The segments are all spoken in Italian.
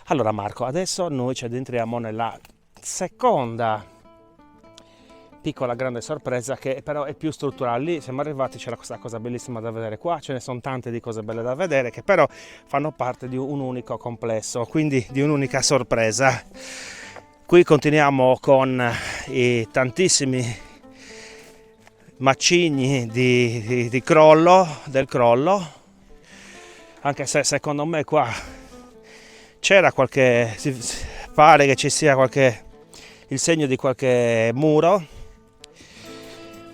Allora Marco, adesso noi ci addentriamo nella seconda piccola grande sorpresa, che però è più strutturale. Lì siamo arrivati, c'era questa cosa bellissima da vedere, qua ce ne sono tante di cose belle da vedere che però fanno parte di un unico complesso, quindi di un'unica sorpresa. Qui continuiamo con i tantissimi macigni di crollo, del crollo, anche se secondo me qua c'era qualche, pare che ci sia il segno di qualche muro.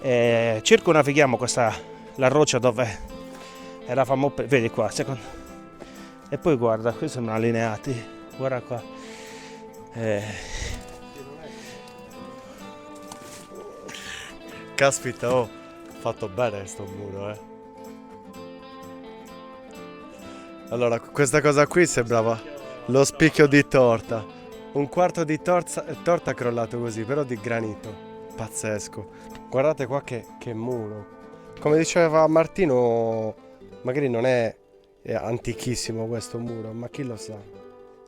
Circumnavighiamo la roccia dove eravamo, vedi qua, e poi guarda, qui sembrano allineati, guarda qua. Caspita, oh, fatto bene sto muro, Allora, questa cosa qui sembrava lo spicchio di torta. Un quarto di torta crollato così, però di granito. Pazzesco. Guardate qua che muro. Come diceva Martino, magari non è antichissimo questo muro, ma chi lo sa.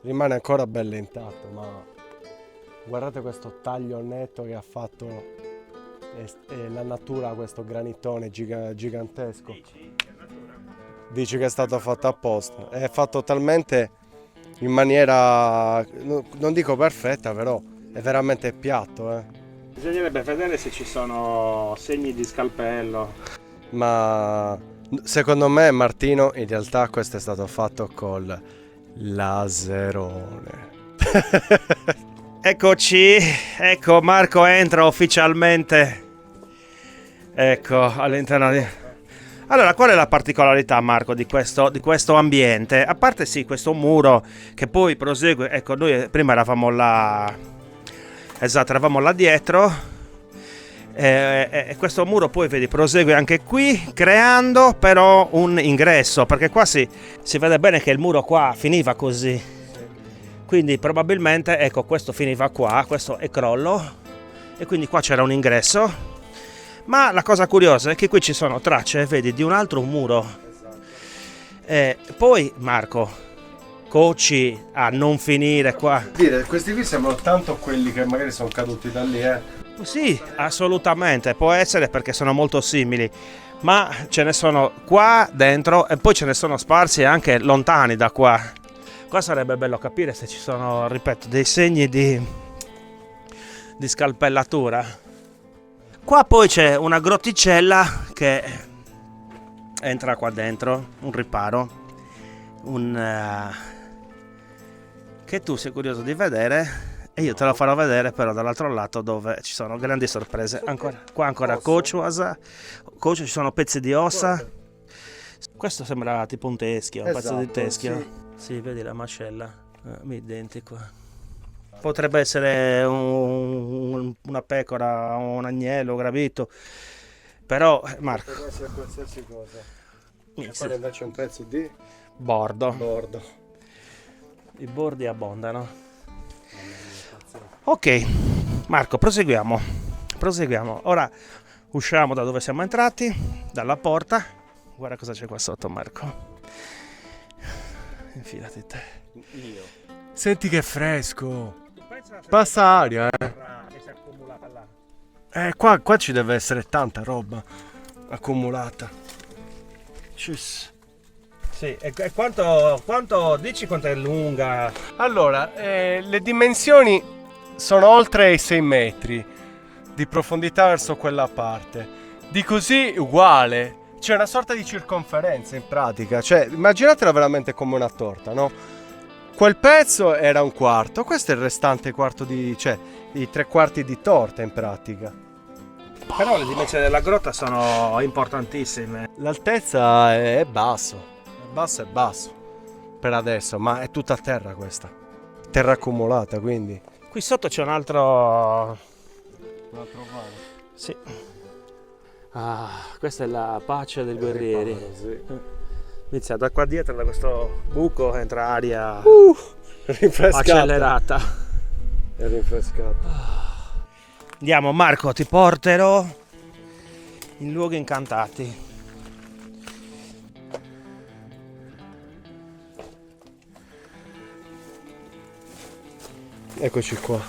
Rimane ancora bello intatto, ma guardate questo taglio netto che ha fatto la natura, questo granitone gigantesco. Dici che è stato fatto apposta. È fatto talmente in maniera, non dico perfetta, però è veramente piatto, Bisognerebbe vedere se ci sono segni di scalpello. Ma secondo me, Martino, in realtà questo è stato fatto col laserone. Eccoci, ecco Marco entra ufficialmente, ecco, all'interno di... Allora, qual è la particolarità, Marco, di questo ambiente? A parte sì, questo muro che poi prosegue, ecco, noi prima eravamo là, esatto, eravamo là dietro, e questo muro poi, vedi, prosegue anche qui, creando però un ingresso, perché qua si vede bene che il muro qua finiva così, quindi probabilmente, ecco, questo finiva qua, questo è crollo, e quindi qua c'era un ingresso. Ma la cosa curiosa è che qui ci sono tracce, vedi, di un altro muro. Poi, Marco, coci a non finire qua. Questi qui sembrano tanto quelli che magari sono caduti da lì, Sì, assolutamente, può essere perché sono molto simili, ma ce ne sono qua dentro e poi ce ne sono sparsi anche lontani da qua. Qua sarebbe bello capire se ci sono, ripeto, dei segni di scalpellatura. Qua poi c'è una grotticella che entra qua dentro, un riparo, che tu sei curioso di vedere e io te lo farò vedere però dall'altro lato dove ci sono grandi sorprese. Qua ancora cocciuasa, ci sono pezzi di ossa. Questo sembra tipo un teschio, un pezzo di teschio. Sì, vedi la mascella, identico. Potrebbe essere una pecora, un agnello gravito, però Marco, Potrebbe essere qualsiasi cosa. sì. Poi invece un pezzo di bordo. I bordi abbondano. Ok, Marco, proseguiamo. Ora usciamo da dove siamo entrati, dalla porta. Guarda cosa c'è qua sotto, Marco. Infilati te. Io. Senti che fresco. Passa aria, Qua ci deve essere tanta roba accumulata. Sì, e quanto dici quanto è lunga? Allora, le dimensioni sono oltre i 6 metri di profondità verso quella parte. Di così uguale. C'è una sorta di circonferenza in pratica. Cioè, immaginatela veramente come una torta, no? Quel pezzo era un quarto, questo è il restante quarto cioè i 3/4 di torta in pratica. Però le dimensioni della grotta sono importantissime. L'altezza è basso per adesso, ma è tutta terra questa. Terra accumulata, quindi. Qui sotto c'è un altro vano. Sì. Questa è la pace dei guerrieri. Sì. Inizia da qua dietro, da questo buco, entra aria Rinfrescata. accelerata. È rinfrescata. Andiamo Marco, ti porterò in luoghi incantati. Eccoci qua.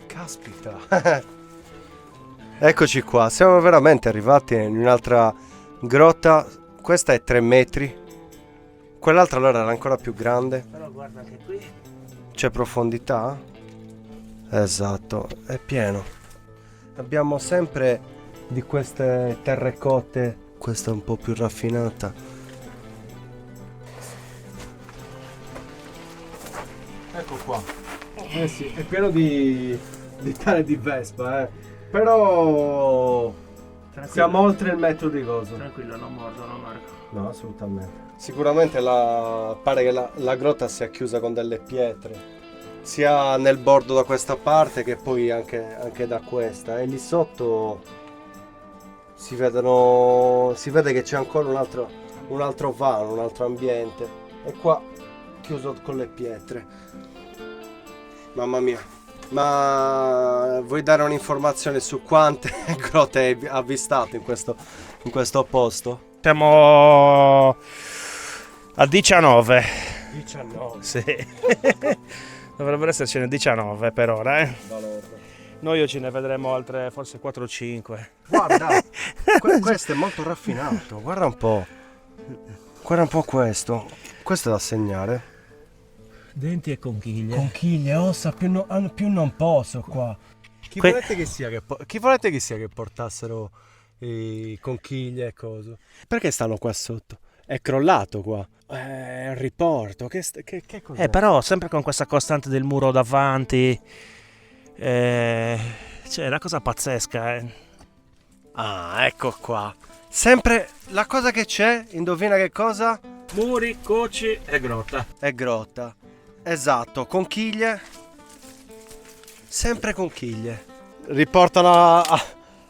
Caspita. Eccoci qua, siamo veramente arrivati in un'altra grotta. Questa è 3 metri. Quell'altra allora era ancora più grande. Però guarda che qui C'è profondità? Esatto, è pieno. Abbiamo sempre di queste terrecotte. Questa è un po' più raffinata. Ecco qua. Eh sì, è pieno di tane di Vespa, Però siamo oltre il metro di coso. tranquillo, non mordono Marco. No, assolutamente. Sicuramente pare che la grotta sia chiusa con delle pietre, sia nel bordo da questa parte che poi anche da questa. E lì sotto si vede che c'è ancora un altro vano, un altro ambiente. E qua chiuso con le pietre. Mamma mia. Ma vuoi dare un'informazione su quante grotte hai avvistato in questo posto? Siamo a 19. 19. Sì. Dovrebbero essercene 19 per ora, Noi oggi ne vedremo altre forse 4 o 5. Guarda, questo è molto raffinato. Guarda un po'. Guarda un po' questo. Questo è da segnare. Denti e conchiglie. Conchiglie, ossa, più non posso qua. Chi volete che sia che portassero conchiglie e cose? Perché stanno qua sotto? È crollato qua. È un riporto. Che cos'è? Però sempre con questa costante del muro davanti. Cioè, è una cosa pazzesca, Ah, ecco qua. Sempre la cosa che c'è, indovina che cosa? Muri, coci e grotta. È grotta. Esatto, conchiglie. Sempre conchiglie. Riportano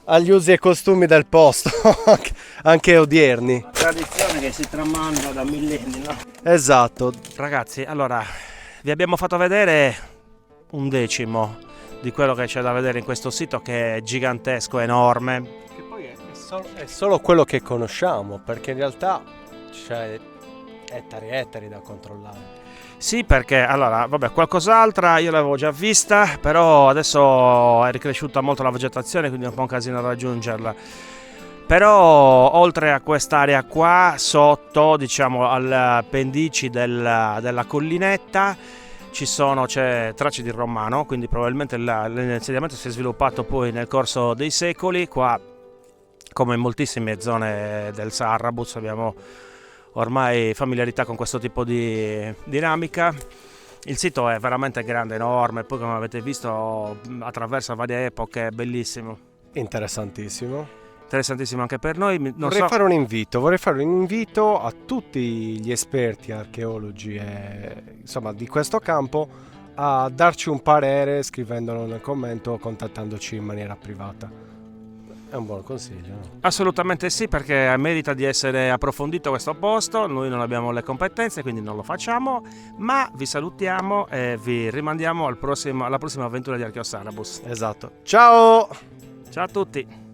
agli usi e costumi del posto, anche odierni. Tradizione che si tramanda da millenni, no? Esatto. Ragazzi, allora, vi abbiamo fatto vedere un decimo di quello che c'è da vedere in questo sito, che è gigantesco, enorme. Che poi è solo quello che conosciamo, perché in realtà c'è ettari e ettari da controllare. Sì, perché allora, vabbè, qualcos'altra io l'avevo già vista, però adesso è ricresciuta molto la vegetazione, quindi è un po' un casino raggiungerla. Però oltre a quest'area qua, sotto, diciamo, al pendici della collinetta, c'è tracce di romano, quindi probabilmente l'insediamento si è sviluppato poi nel corso dei secoli. Qua, come in moltissime zone del Sarrabus, abbiamo ormai familiarità con questo tipo di dinamica. Il sito è veramente grande, enorme, poi come avete visto attraversa varie epoche, è bellissimo. Interessantissimo. Interessantissimo anche per noi. Vorrei fare un invito a tutti gli esperti archeologi insomma di questo campo a darci un parere scrivendolo nel commento o contattandoci in maniera privata. È un buon consiglio, no? Assolutamente sì, perché merita di essere approfondito questo posto. Noi non abbiamo le competenze, quindi non lo facciamo, ma vi salutiamo e vi rimandiamo alla prossima avventura di Archeo Sarrabus. Esatto. Ciao! Ciao a tutti!